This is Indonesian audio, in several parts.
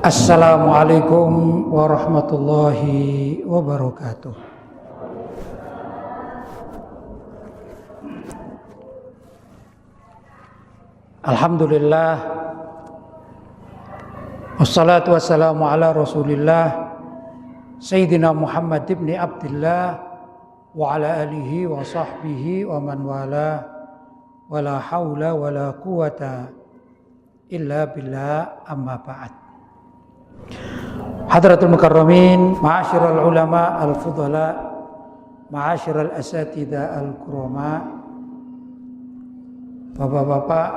Assalamualaikum warahmatullahi wabarakatuh. Alhamdulillah, wassalatu wassalamu ala rasulillah Sayyidina Muhammad ibn Abdillah wa ala alihi wa sahbihi wa man wala wa la hawla wa la quwata illa billah, amma ba'd. Hadratul mukarramin, ma'asyiral ulama al-fudhala, ma'asyiral asatidah al-kurama, bapak-bapak,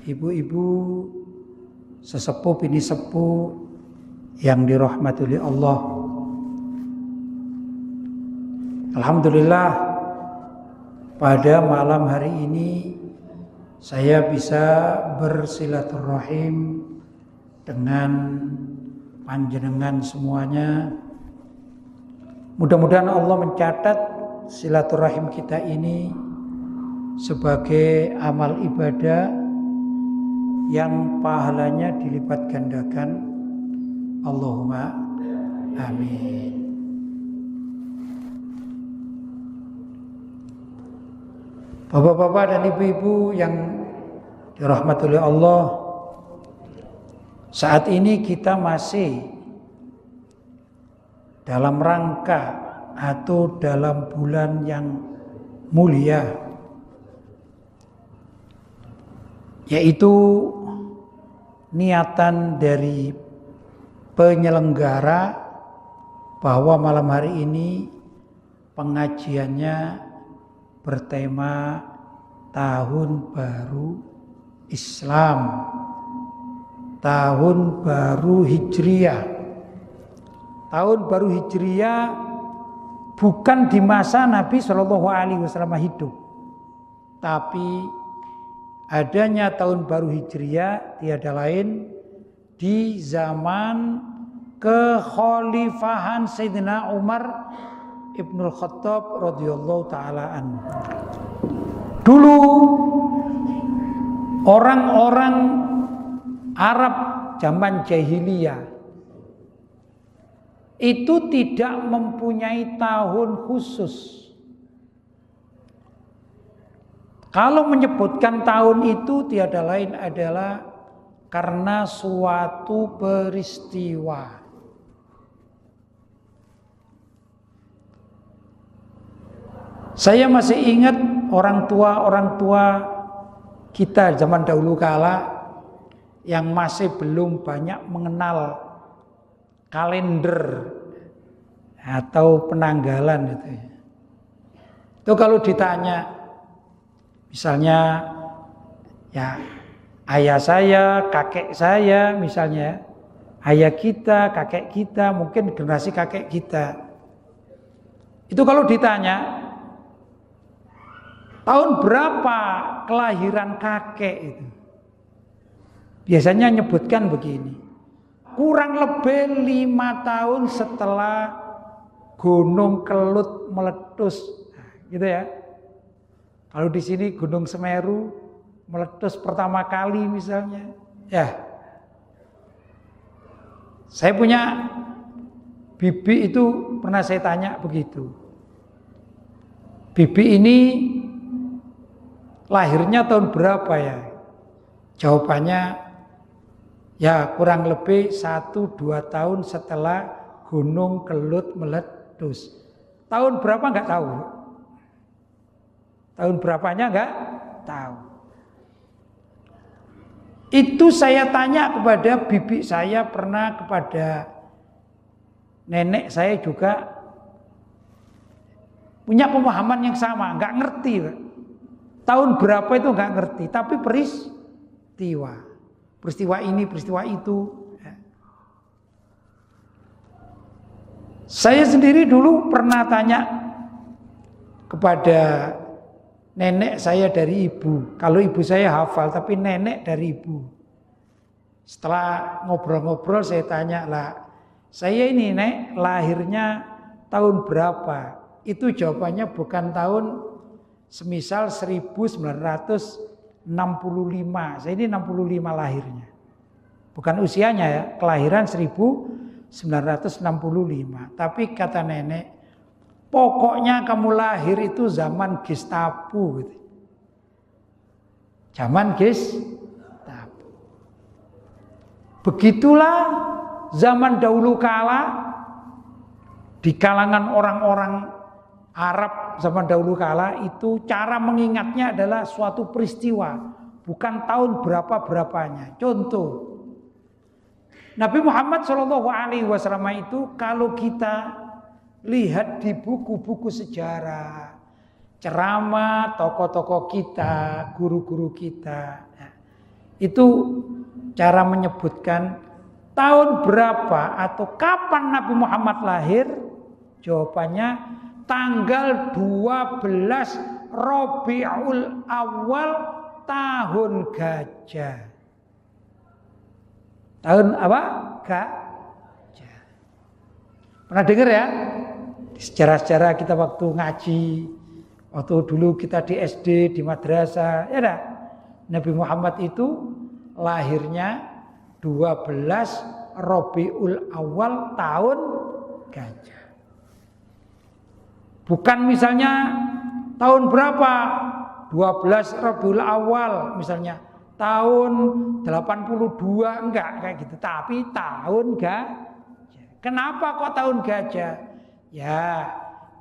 ibu-ibu, sesepuh bini sepuh yang dirahmati oleh Allah. Alhamdulillah, pada malam hari ini saya bisa bersilaturahim dengan panjenengan semuanya. Mudah-mudahan Allah mencatat silaturahim kita ini sebagai amal ibadah yang pahalanya dilipat gandakan. Allahumma amin. Bapak-bapak dan ibu-ibu yang dirahmati oleh Allah, saat ini kita masih dalam rangka atau dalam bulan yang mulia, yaitu niatan dari penyelenggara bahwa malam hari ini pengajiannya bertema Tahun Baru Islam, Tahun Baru Hijriyah. Tahun Baru Hijriyah bukan di masa Nabi SAW hidup, tapi adanya Tahun Baru Hijriyah tiada lain di zaman kekhalifahan Sayyidina Umar Ibnul Khattab radhiyallahu ta'ala anhu. Dulu orang-orang Arab zaman jahiliyah itu tidak mempunyai tahun khusus. Kalau menyebutkan tahun itu tiada lain adalah karena suatu peristiwa. Saya masih ingat orang tua kita zaman dahulu kala yang masih belum banyak mengenal kalender atau penanggalan itu. Itu kalau ditanya, misalnya ya ayah saya, kakek saya misalnya, ayah kita, kakek kita, mungkin generasi kakek kita. Itu kalau ditanya, tahun berapa kelahiran kakek itu? Biasanya nyebutkan begini, kurang lebih 5 tahun setelah Gunung Kelut meletus, gitu ya. Kalau di sini Gunung Semeru meletus pertama kali misalnya, ya. Saya punya bibi itu pernah saya tanya begitu. Bibi ini lahirnya tahun berapa ya? Jawabannya ya kurang lebih 1-2 tahun setelah Gunung Kelut meletus. Tahun berapa enggak tahu. Tahun berapanya enggak tahu. Itu saya tanya kepada bibi saya, pernah kepada nenek saya juga punya pemahaman yang sama, enggak ngerti. Tahun berapa itu enggak ngerti, tapi peristiwa ini, peristiwa itu. Saya sendiri dulu pernah tanya kepada nenek saya dari ibu. Kalau ibu saya hafal, tapi nenek dari ibu. Setelah ngobrol-ngobrol saya tanya lah, saya ini nek lahirnya tahun berapa? Itu jawabannya bukan tahun semisal 1965. Saya ini 65 lahirnya. Bukan usianya ya, kelahiran 1965. Tapi kata nenek, pokoknya kamu lahir itu zaman Gestapo gitu. Zaman Gestapo. Begitulah zaman dahulu kala di kalangan orang-orang Arab zaman dahulu kala itu cara mengingatnya adalah suatu peristiwa, bukan tahun berapa-berapanya. Contoh, Nabi Muhammad SAW itu kalau kita lihat di buku-buku sejarah, ceramah tokoh-tokoh kita, guru-guru kita, itu cara menyebutkan tahun berapa atau kapan Nabi Muhammad lahir, jawabannya tanggal 12 Rabiul Awal tahun gajah. Tahun apa? Gajah. Pernah dengar ya? Di sejarah-sejarah kita waktu ngaji, waktu dulu kita di SD, di madrasah, ya dah. Nabi Muhammad itu lahirnya 12 Rabiul Awal tahun gajah. Bukan misalnya tahun berapa? 12 Rabiul Awal misalnya. Tahun 82 enggak kayak gitu. Tapi tahun gajah. Kenapa kok tahun gajah? Ya,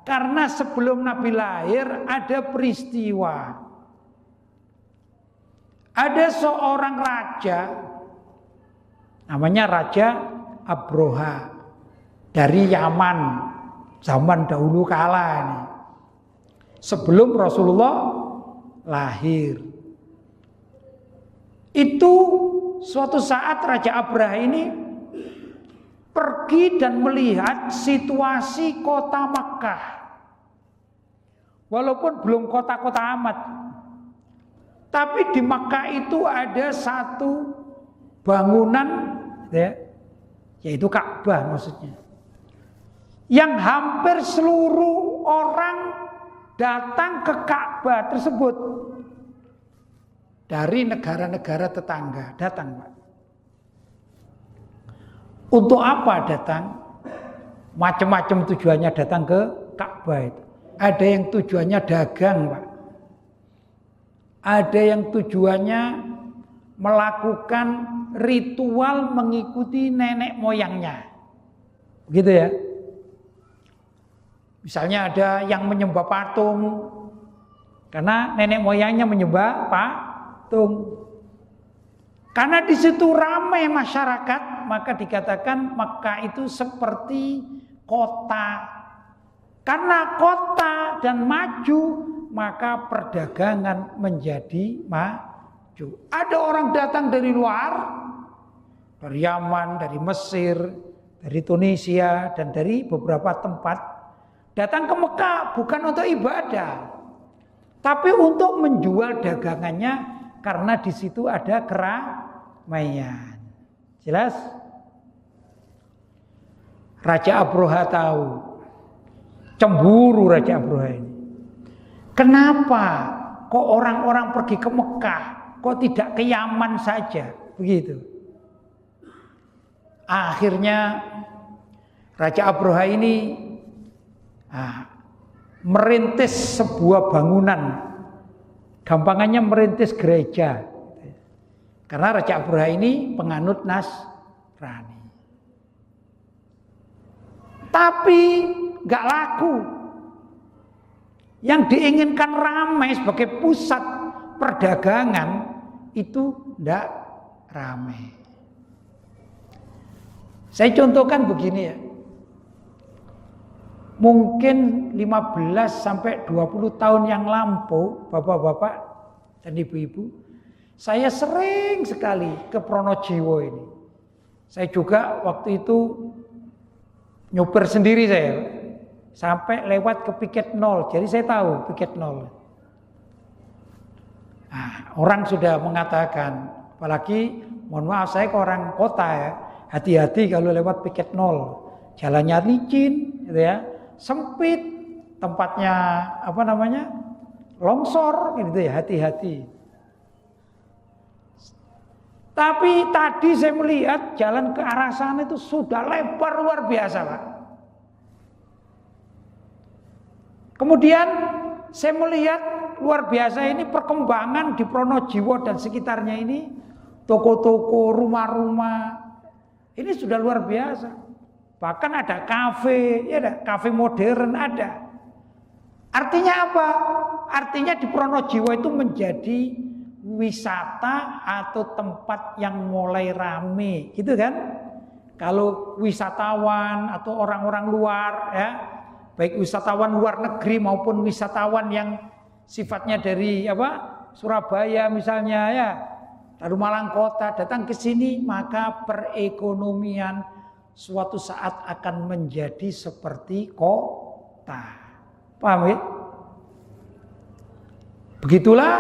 karena sebelum Nabi lahir ada peristiwa. Ada seorang raja, namanya Raja Abroha dari Yaman, zaman dahulu kala ini. Sebelum Rasulullah lahir. Itu suatu saat Raja Abroha ini pergi dan melihat situasi kota Makkah. Walaupun belum kota-kota amat. Tapi di Makkah itu ada satu bangunan ya, yaitu Ka'bah maksudnya. Yang hampir seluruh orang datang ke Ka'bah tersebut. Dari negara-negara tetangga datang, Pak. Untuk apa datang? Macam-macam tujuannya datang ke Ka'bah itu. Ada yang tujuannya dagang, Pak. Ada yang tujuannya melakukan ritual mengikuti nenek moyangnya. Begitu ya. Misalnya ada yang menyembah patung. Karena nenek moyangnya menyembah patung. Karena di situ ramai masyarakat, maka dikatakan Makkah itu seperti kota. Karena kota dan maju, maka perdagangan menjadi maju. Ada orang datang dari luar, dari Yaman, dari Mesir, dari Tunisia, dan dari beberapa tempat, datang ke Mekah bukan untuk ibadah, tapi untuk menjual dagangannya karena di situ ada keramaian. Jelas? Raja Abroha tahu. Cemburu Raja Abroha ini. Kenapa kok orang-orang pergi ke Mekah, kok tidak ke Yaman saja? Begitu. Akhirnya Raja Abroha ini merintis sebuah bangunan. Gampangannya merintis gereja. Karena Raja Abroha ini penganut Nasrani. Tapi gak laku. Yang diinginkan ramai sebagai pusat perdagangan itu tidak ramai. Saya contohkan begini ya. Mungkin 15 sampai 20 tahun yang lampau, bapak-bapak dan ibu-ibu, saya sering sekali ke Pronojiwo ini. Saya juga waktu itu nyuper sendiri saya. Sampai lewat ke piket 0. Jadi saya tahu piket 0. Nah, orang sudah mengatakan, apalagi mohon maaf saya ke orang kota ya, hati-hati kalau lewat piket 0. Jalannya licin gitu ya, sempit, tempatnya longsor gitu ya, hati-hati. Tapi tadi saya melihat jalan ke arah sana itu sudah lebar luar biasa, Pak. Kemudian saya melihat luar biasa ini perkembangan di Pronojiwo dan sekitarnya ini, toko-toko, rumah-rumah, ini sudah luar biasa. Bahkan ada kafe, ya ada kafe modern ada. Artinya apa? Artinya di Pronojiwo itu menjadi wisata atau tempat yang mulai rame, gitu kan? Kalau wisatawan atau orang-orang luar, ya, baik wisatawan luar negeri maupun wisatawan yang sifatnya dari Surabaya misalnya, ya, dari Malang Kota datang ke sini, maka perekonomian suatu saat akan menjadi seperti kota. Paham ya? Begitulah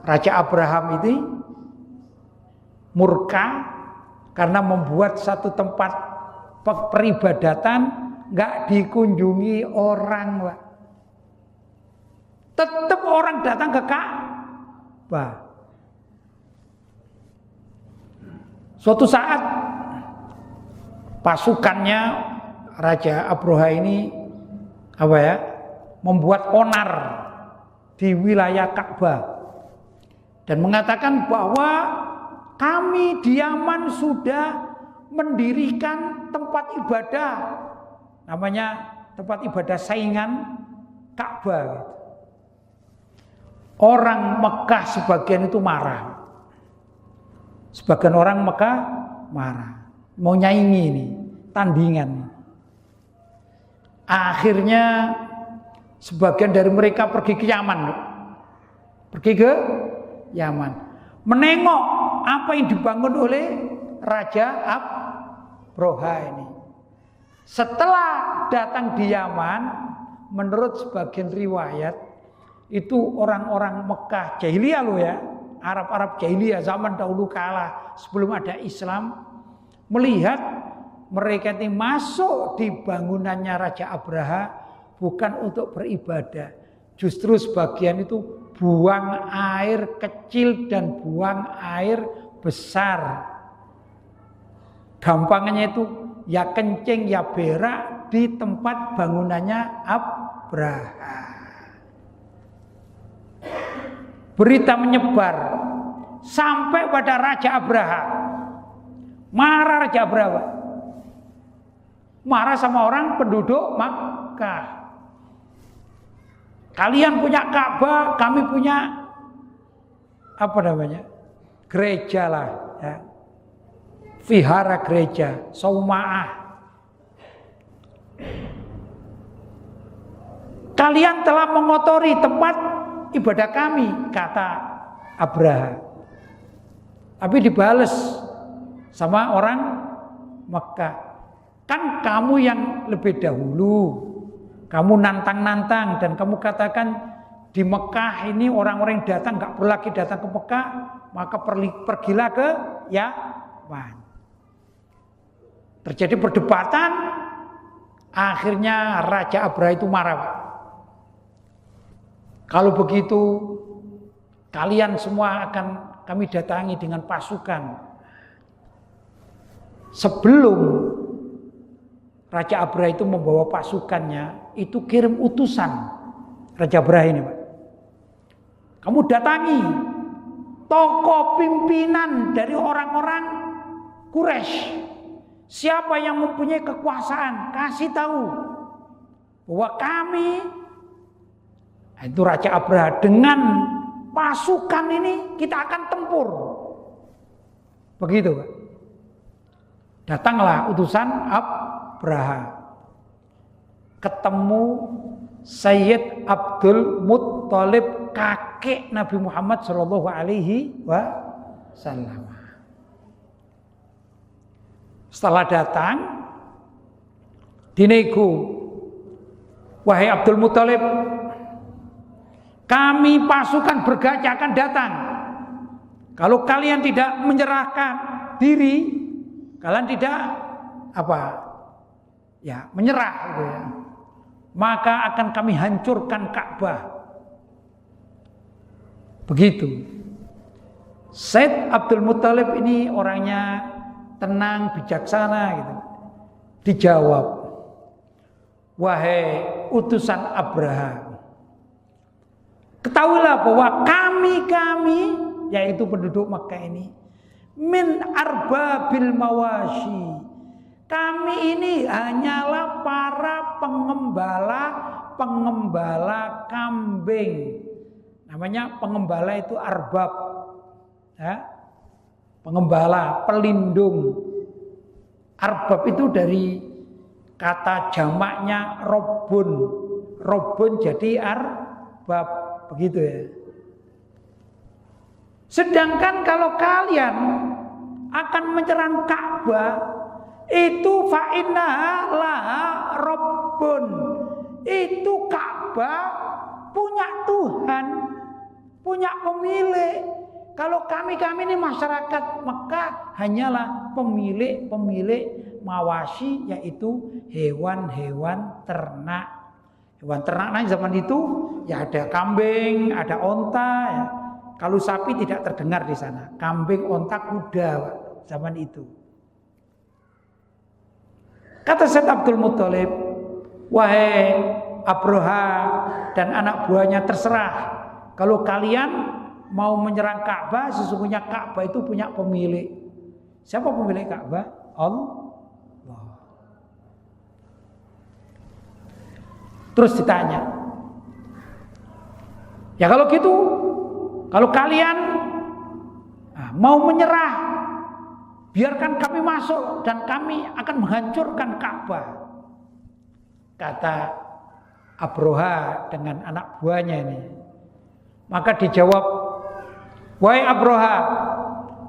Raja Abraham ini murka karena membuat satu tempat peribadatan nggak dikunjungi orang, Pak. Tetap orang datang ke Ka'bah. Suatu saat pasukannya Raja Abraha ini membuat onar di wilayah Ka'bah dan mengatakan bahwa kami di Yaman sudah mendirikan tempat ibadah, namanya tempat ibadah saingan Ka'bah. Orang Mekah sebagian itu marah. Sebagian orang Mekah marah, mau nyaingi ini, tandingan. Akhirnya sebagian dari mereka pergi ke Yaman. Pergi ke Yaman. Menengok apa yang dibangun oleh Raja Abraha ini. Setelah datang di Yaman, menurut sebagian riwayat, itu orang-orang Mekah jahiliyah loh ya, Arab-Arab jahiliyah zaman dahulu kala sebelum ada Islam, melihat mereka ini masuk di bangunannya Raja Abraha bukan untuk beribadah. Justru sebagian itu buang air kecil dan buang air besar. Gampangnya itu ya kencing ya berak di tempat bangunannya Abraha. Berita menyebar sampai pada Raja Abraha. Marah Raja Abraha. Marah sama orang penduduk Makkah. Kalian punya Ka'bah, kami punya gereja lah, ya. Vihara gereja, Sauma'ah. Kalian telah mengotori tempat ibadah kami, kata Abraha. Tapi dibales sama orang Mekah. Kan kamu yang lebih dahulu, kamu nantang-nantang dan kamu katakan di Mekah ini orang-orang yang datang gak perlu lagi datang ke Mekah, maka pergilah ke Yaman. Terjadi perdebatan, akhirnya Raja Abraha itu marah, Pak. Kalau begitu kalian semua akan kami datangi dengan pasukan. Sebelum Raja Abraha itu membawa pasukannya, itu kirim utusan Raja Abraha ini, Pak. Kamu datangi tokoh pimpinan dari orang-orang Quraisy. Siapa yang mempunyai kekuasaan, kasih tahu bahwa kami, itu Raja Abraha, dengan pasukan ini kita akan tempur. Begitu, Pak. Datanglah utusan Abraha. Ketemu Sayyid Abdul Muttalib, kakek Nabi Muhammad Shallallahu Alaihi Wasallam. Setelah datang, dinego, wahai Abdul Muttalib, kami pasukan bergajah akan datang. Kalau kalian tidak menyerahkan diri, kalian tidak menyerah gitu ya, maka akan kami hancurkan Ka'bah. Begitu. Said Abdul Muthalib ini orangnya tenang, bijaksana gitu. Dijawab, wahai utusan Abraha, ketahuilah bahwa kami yaitu penduduk Makkah ini min arbabil mawashi. Kami ini hanyalah para pengembala kambing. Namanya pengembala itu arbab. Ya. Pengembala, pelindung. Arbab itu dari kata jamaknya robun. Robun jadi arbab, begitu ya. Sedangkan kalau kalian akan menyerang Ka'bah, itu fa'innaha laha rabbun. Itu Ka'bah punya Tuhan, punya pemilik. Kalau kami ini masyarakat Mekah hanyalah pemilik mawasi, yaitu hewan-hewan ternak. Hewan ternak zaman itu ya ada kambing, ada onta ya. Kalau sapi tidak terdengar di sana. Kambing, onta, kuda zaman itu. Kata Said Abdul Muthalib, wahai Abraha dan anak buahnya, terserah. Kalau kalian mau menyerang Ka'bah, sesungguhnya Ka'bah itu punya pemilik. Siapa pemilik Ka'bah? Allah. Terus ditanya, ya kalau gitu, kalau kalian mau menyerah, biarkan kami masuk dan kami akan menghancurkan Ka'bah. Kata Abraha dengan anak buahnya ini. Maka dijawab, wahai Abraha,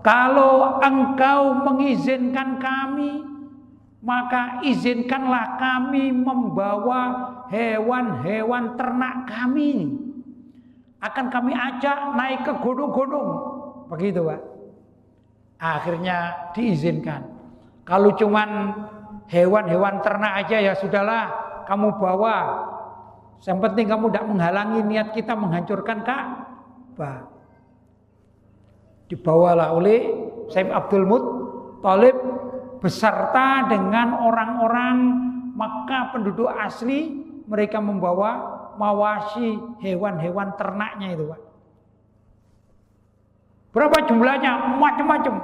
kalau engkau mengizinkan kami, maka izinkanlah kami membawa hewan-hewan ternak kami. Akan kami ajak naik ke gunung-gunung. Begitu Pak. Akhirnya diizinkan. Kalau cuman hewan-hewan ternak aja ya sudahlah, kamu bawa. Yang penting kamu tidak menghalangi niat kita menghancurkan Ka'bah. Dibawalah oleh Said Abdul Muthalib beserta dengan orang-orang Makkah penduduk asli. Mereka membawa mawasi, hewan-hewan ternaknya itu Pak. Berapa jumlahnya? Macam-macam.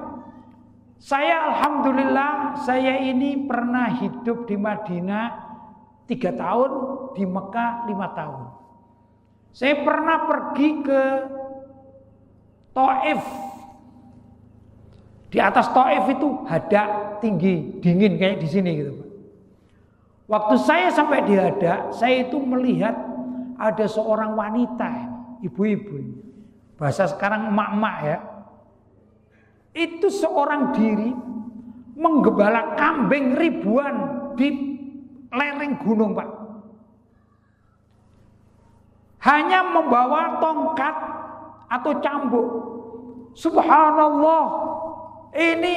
Saya alhamdulillah, saya ini pernah hidup di Madinah 3 tahun, di Mekah 5 tahun. Saya pernah pergi ke Taif. Di atas Taif itu hadak tinggi, dingin kayak di sini gitu Pak. Waktu saya sampai di hadak, saya itu melihat ada seorang wanita, ibu-ibu, bahasa sekarang emak-emak ya. Itu seorang diri menggembala kambing ribuan di lereng gunung Pak. Hanya membawa tongkat atau cambuk. Subhanallah, ini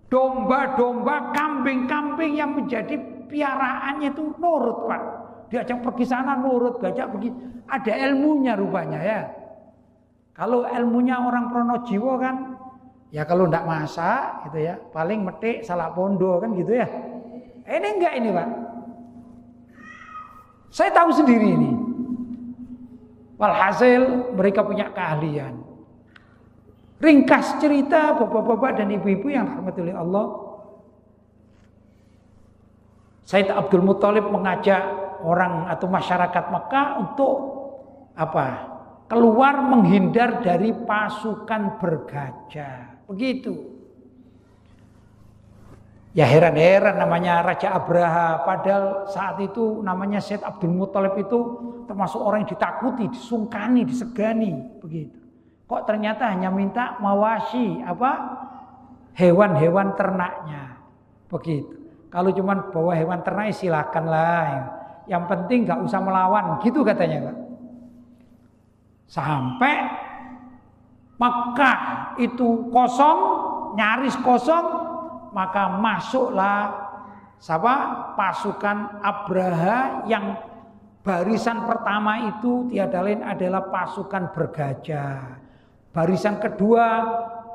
domba-domba, kambing-kambing yang menjadi piaraannya itu nurut Pak. Diajak pergi sana nurut, diajak pergi. Ada ilmunya rupanya ya. Kalau ilmunya orang Pronojiwo kan, ya kalau ndak masak gitu ya, paling metik salak pondo kan gitu ya. Ini enggak ini Pak. Saya tahu sendiri ini. Walhasil mereka punya keahlian. Ringkas cerita bapak-bapak dan ibu-ibu yang dirahmati oleh Allah. Said Abdul Muthalib mengajak orang atau masyarakat Mekah untuk apa? Keluar menghindar dari pasukan bergajah. Begitu. Ya heran-heran namanya Raja Abraha. Padahal saat itu namanya Said Abdul Muthalib itu termasuk orang yang ditakuti, disungkani, disegani. Begitu. Kok ternyata hanya minta mawasi, apa? Hewan-hewan ternaknya. Begitu. Kalau cuma bawa hewan ternak silakanlah. Yang penting nggak usah melawan, gitu katanya Pak. Sampai Makkah itu kosong, nyaris kosong, maka masuklah pasukan Abraha yang barisan pertama itu tiada lain adalah pasukan bergajah. barisan kedua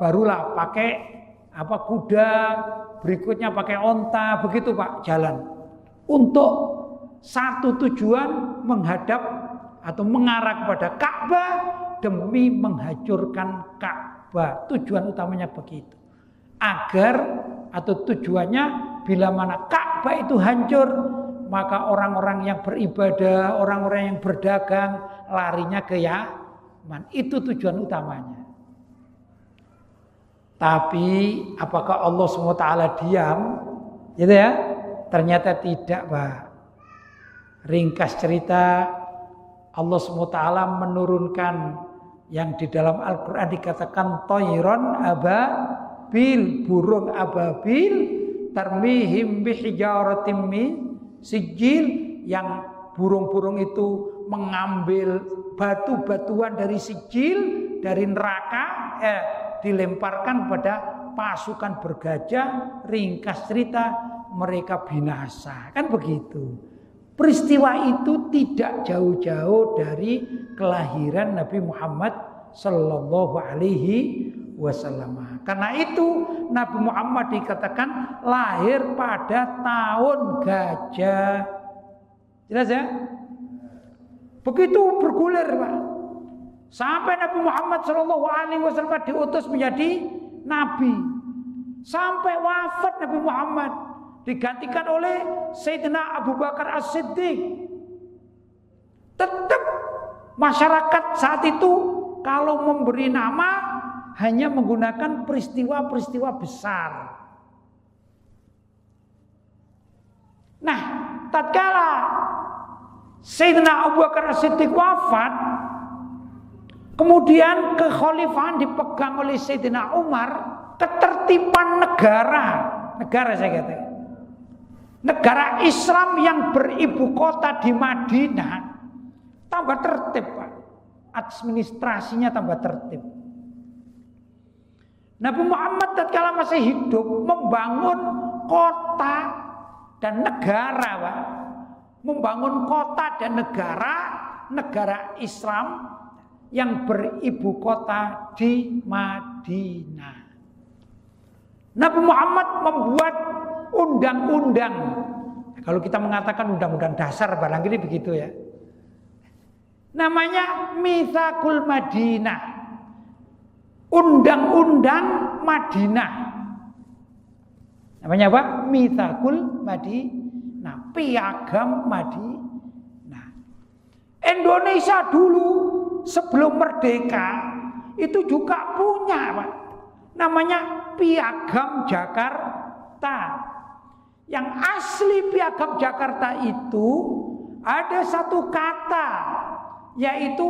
barulah pakai kuda, berikutnya pakai onta, begitu Pak jalan. Untuk satu tujuan menghadap atau mengarah kepada Ka'bah demi menghancurkan Ka'bah. Tujuan utamanya begitu. Agar atau tujuannya bila mana Ka'bah itu hancur, maka orang-orang yang beribadah, orang-orang yang berdagang larinya ke Yaman. Itu tujuan utamanya. Tapi apakah Allah SWT diam? Gitu ya? Ternyata tidak, Pak. Ringkas cerita, Allah SWT menurunkan yang di dalam Al-Quran dikatakan toiron ababil, burung ababil, tarmihim bihijaratim min sijil, yang burung-burung itu mengambil batu-batuan dari sijil, dari neraka, dilemparkan pada pasukan bergajah. Ringkas cerita, mereka binasa. Kan begitu. Peristiwa itu tidak jauh-jauh dari kelahiran Nabi Muhammad Sallallahu Alaihi Wasallam. Karena itu Nabi Muhammad dikatakan lahir pada tahun gajah. Jelas ya? Begitu bergulir, Pak. Sampai Nabi Muhammad Sallallahu Alaihi Wasallam diutus menjadi nabi. Sampai wafat Nabi Muhammad digantikan oleh Sayyidina Abu Bakar As-Siddiq. Tetap masyarakat saat itu kalau memberi nama hanya menggunakan peristiwa-peristiwa besar. Nah, tatkala Sayyidina Abu Bakar As-Siddiq wafat, kemudian kekhalifahan dipegang oleh Sayyidina Umar, ketertiban negara saya katakan, negara Islam yang beribu kota di Madinah tambah tertib, Pak. Administrasinya tambah tertib. Nabi Muhammad tatkala masih hidup membangun kota dan negara, Pak. Membangun kota dan negara Islam yang beribu kota di Madinah. Nabi Muhammad membuat undang-undang. Kalau kita mengatakan undang-undang dasar barangkali begitu ya. Namanya Mitsaqul Madinah. Undang-undang Madinah. Namanya apa? Mitsaqul Madinah, piagam Madinah. Indonesia dulu sebelum merdeka itu juga punya, Pak. Namanya piagam Jakarta. Yang asli piagam Jakarta itu ada satu kata, yaitu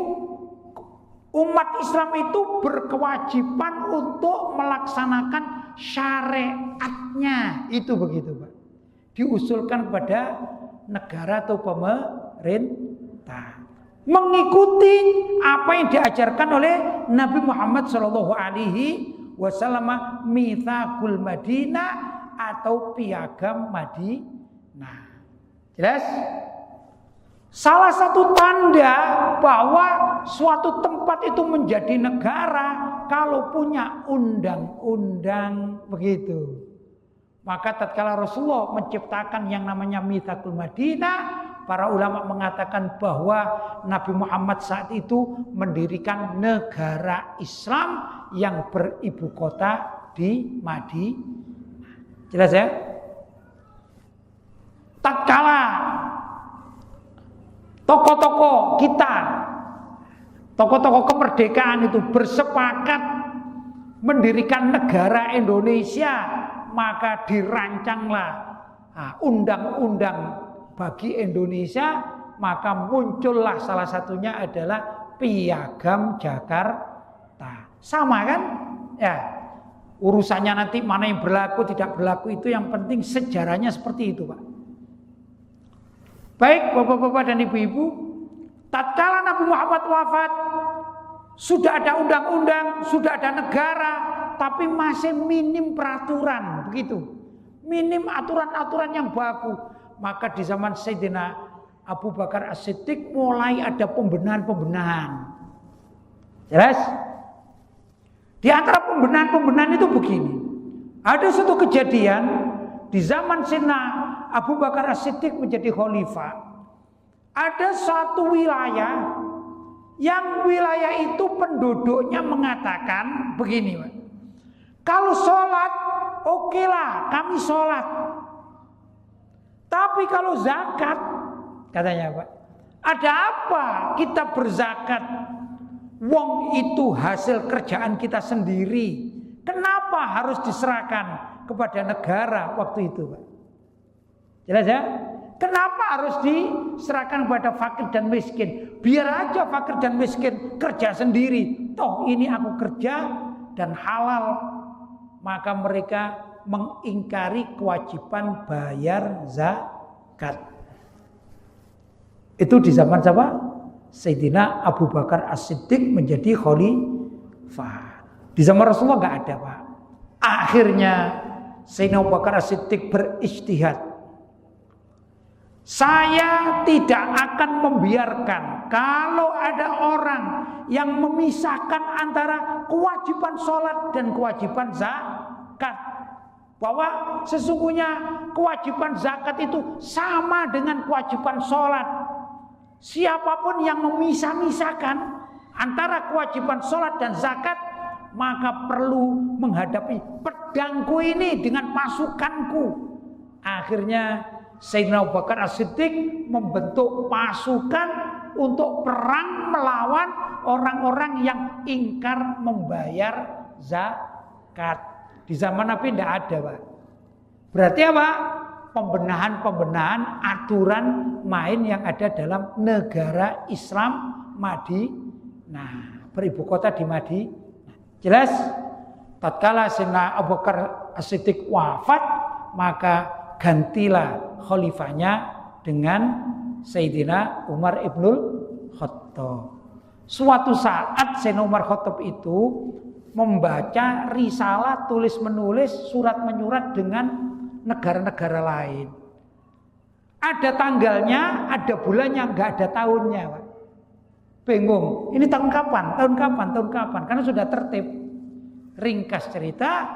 umat Islam itu berkewajiban untuk melaksanakan syariatnya. Itu begitu, Pak. Diusulkan pada negara atau pemerintah, mengikuti apa yang diajarkan oleh Nabi Muhammad Shallallahu Alaihi Wasallam, Mitsaqul Madinah atau piagam Madinah. Jelas? Salah satu tanda bahwa suatu tempat itu menjadi negara kalau punya undang-undang, begitu. Maka tatkala Rasulullah menciptakan yang namanya Mitsaqul Madinah, para ulama mengatakan bahwa Nabi Muhammad saat itu mendirikan negara Islam yang beribu kota di Madinah. Jelas ya? Tatkala tokoh-tokoh kita, tokoh-tokoh kemerdekaan itu bersepakat mendirikan negara Indonesia, maka dirancanglah undang-undang bagi Indonesia, maka muncullah salah satunya adalah piagam Jakarta. Sama kan? Ya. Urusannya nanti mana yang berlaku tidak berlaku itu yang penting sejarahnya seperti itu, Pak. Baik Bapak-bapak dan Ibu-ibu, tatkala Nabi Muhammad wafat, sudah ada undang-undang, sudah ada negara, tapi masih minim peraturan, begitu. Minim aturan-aturan yang baku. Maka di zaman Sayyidina Abu Bakar As-Siddiq mulai ada pembenahan-pembenahan. Jelas? Di antara pembenahan-pembenahan itu begini. Ada satu kejadian di zaman Sayyidina Abu Bakar As-Siddiq menjadi khalifah. Ada satu wilayah yang wilayah itu penduduknya mengatakan begini, Pak. Kalau sholat, oke lah, kami sholat. Tapi kalau zakat, katanya Pak, ada apa kita berzakat? Wong itu hasil kerjaan kita sendiri. Kenapa harus diserahkan kepada negara waktu itu, Pak? Jelas ya? Kenapa harus diserahkan kepada fakir dan miskin? Biar aja fakir dan miskin kerja sendiri. Toh ini aku kerja dan halal. Maka mereka mengingkari kewajiban bayar zakat. Itu di zaman siapa? Sayyidina Abu Bakar As-Siddiq menjadi khalifah. Di zaman Rasulullah nggak ada, Pak. Akhirnya Sayyidina Abu Bakar As-Siddiq berijtihad. Saya tidak akan membiarkan kalau ada orang yang memisahkan antara kewajiban sholat dan kewajiban zakat. Bahwa sesungguhnya kewajiban zakat itu sama dengan kewajiban sholat. Siapapun yang memisah-misahkan antara kewajiban sholat dan zakat, maka perlu menghadapi pedangku ini dengan pasukanku. Akhirnya Sayyidina Abu Bakar As-Siddiq membentuk pasukan untuk perang melawan orang-orang yang ingkar membayar zakat. Di zaman Nabi tidak ada, Pak. Berarti apa? Pembenahan-pembenahan aturan main yang ada dalam negara Islam Madinah, beribu kota di Madinah. Jelas? Tatkala Sayyidina Abu Bakar As-Siddiq wafat, maka gantilah khalifahnya dengan Sayyidina Umar ibnul Khattab. Suatu saat Sayyidina Umar Khattab itu membaca risalah tulis menulis surat menyurat dengan negara-negara lain. Ada tanggalnya, ada bulannya, nggak ada tahunnya, Pak. Bingung. Ini tahun kapan? Tahun kapan? Tahun kapan? Karena sudah tertib. Ringkas cerita,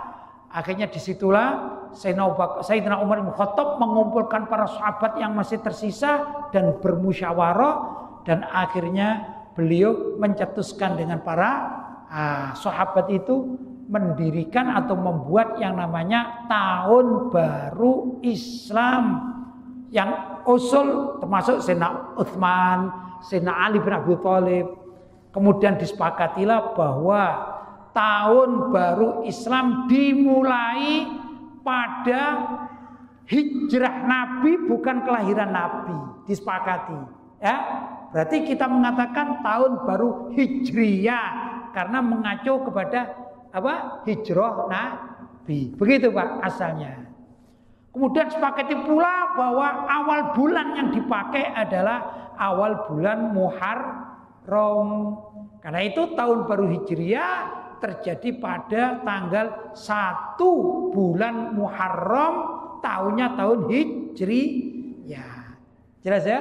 akhirnya disitulah Sayyidina Umar bin Khattab mengumpulkan para sahabat yang masih tersisa dan bermusyawarah, dan akhirnya beliau mencetuskan dengan para sahabat itu mendirikan atau membuat yang namanya tahun baru Islam, yang usul termasuk Sayyidina Utsman, Sayyidina Ali bin Abi Thalib. Kemudian disepakatilah bahwa tahun baru Islam dimulai pada hijrah Nabi, bukan kelahiran Nabi. Disepakati, ya. Berarti kita mengatakan tahun baru Hijriyah karena mengacu kepada apa? Hijrah Nabi. Begitu, Pak, asalnya. Kemudian sepakati pula bahwa awal bulan yang dipakai adalah awal bulan Muharram. Karena itu tahun baru Hijriah terjadi pada tanggal 1 bulan Muharram, tahunnya tahun Hijriyah. Jelas ya?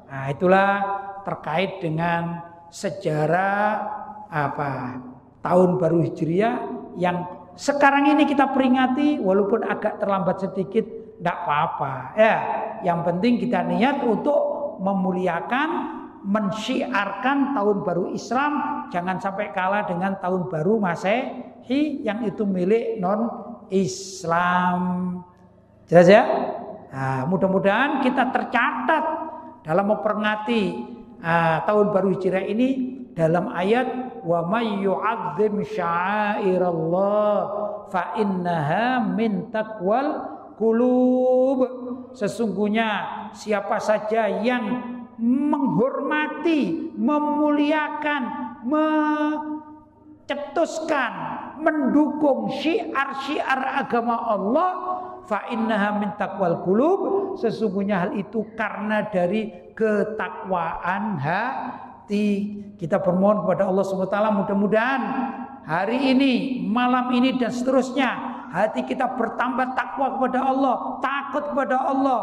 Nah, itulah terkait dengan sejarah tahun baru Hijriah yang sekarang ini kita peringati, walaupun agak terlambat sedikit, tidak apa-apa. Ya, yang penting kita niat untuk memuliakan, mensyiarkan tahun baru Islam, jangan sampai kalah dengan tahun baru Masehi yang itu milik non-Islam. Jelas ya? Nah, mudah-mudahan kita tercatat dalam memperingati tahun baru Hijriah ini dalam ayat wa may yu'azzim sya'airallah fa innaha min taqwal qulub. Sesungguhnya siapa saja yang menghormati, memuliakan, mencetuskan, mendukung syiar-syiar agama Allah, fa innaha min taqwal qulub, sesungguhnya hal itu karena dari ketakwaan hati. Kita bermohon kepada Allah SWT, mudah-mudahan hari ini, malam ini dan seterusnya hati kita bertambah takwa kepada Allah, takut kepada Allah,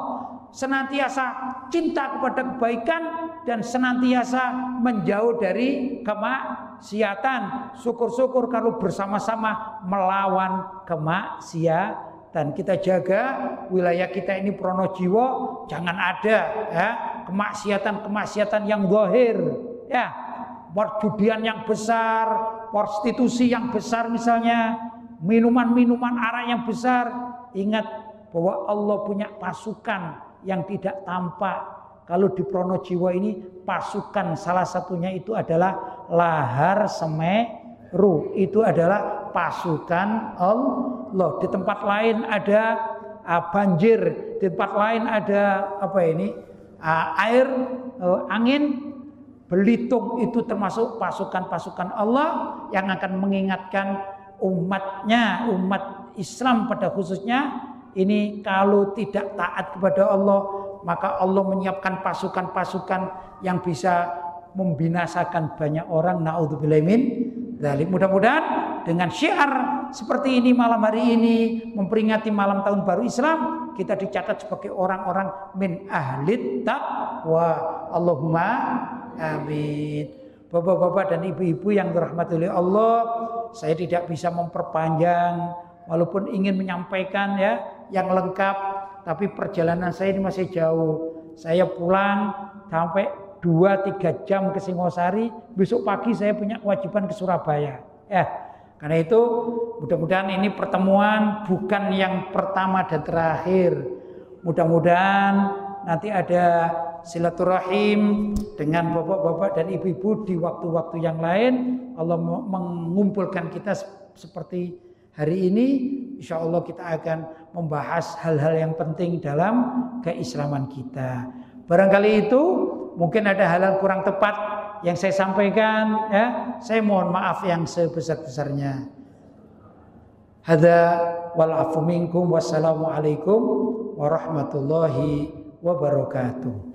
senantiasa cinta kepada kebaikan dan senantiasa menjauh dari kemaksiatan. Syukur-syukur kalau bersama-sama melawan kemaksiatan. Kita jaga wilayah kita ini Pronojiwo, jangan ada ya, kemaksiatan-kemaksiatan yang zahir ya, perjudian yang besar, prostitusi yang besar misalnya, minuman-minuman arak yang besar. Ingat bahwa Allah punya pasukan yang tidak tampak. Kalau di Pronojiwo ini pasukan salah satunya itu adalah Lahar Semeru. Itu adalah pasukan Allah. Di tempat lain ada banjir, di tempat lain ada air, angin. Belitung itu termasuk pasukan-pasukan Allah yang akan mengingatkan umatnya, umat Islam pada khususnya. Ini kalau tidak taat kepada Allah, maka Allah menyiapkan pasukan-pasukan yang bisa membinasakan banyak orang. Naudzubillahi min dzalik. Mudah-mudahan dengan syiar seperti ini malam hari ini memperingati malam tahun baru Islam, kita dicatat sebagai orang-orang min ahlit taqwa. Allahumma amin. Bapak-bapak dan ibu-ibu yang dirahmati oleh Allah, saya tidak bisa memperpanjang walaupun ingin menyampaikan ya yang lengkap, tapi perjalanan saya ini masih jauh. Saya pulang sampai 2-3 jam ke Singosari, besok pagi saya punya kewajiban ke Surabaya. Ya, karena itu mudah-mudahan ini pertemuan bukan yang pertama dan terakhir. Mudah-mudahan nanti ada silaturahim dengan bapak-bapak dan ibu-ibu di waktu-waktu yang lain. Allah mengumpulkan kita seperti hari ini. Insya Allah kita akan membahas hal-hal yang penting dalam keislaman kita. Barangkali itu mungkin ada hal-hal kurang tepat yang saya sampaikan ya. Saya mohon maaf yang sebesar-besarnya. Hadza wal afu minkum. Wassalamualaikum warahmatullahi wabarakatuh.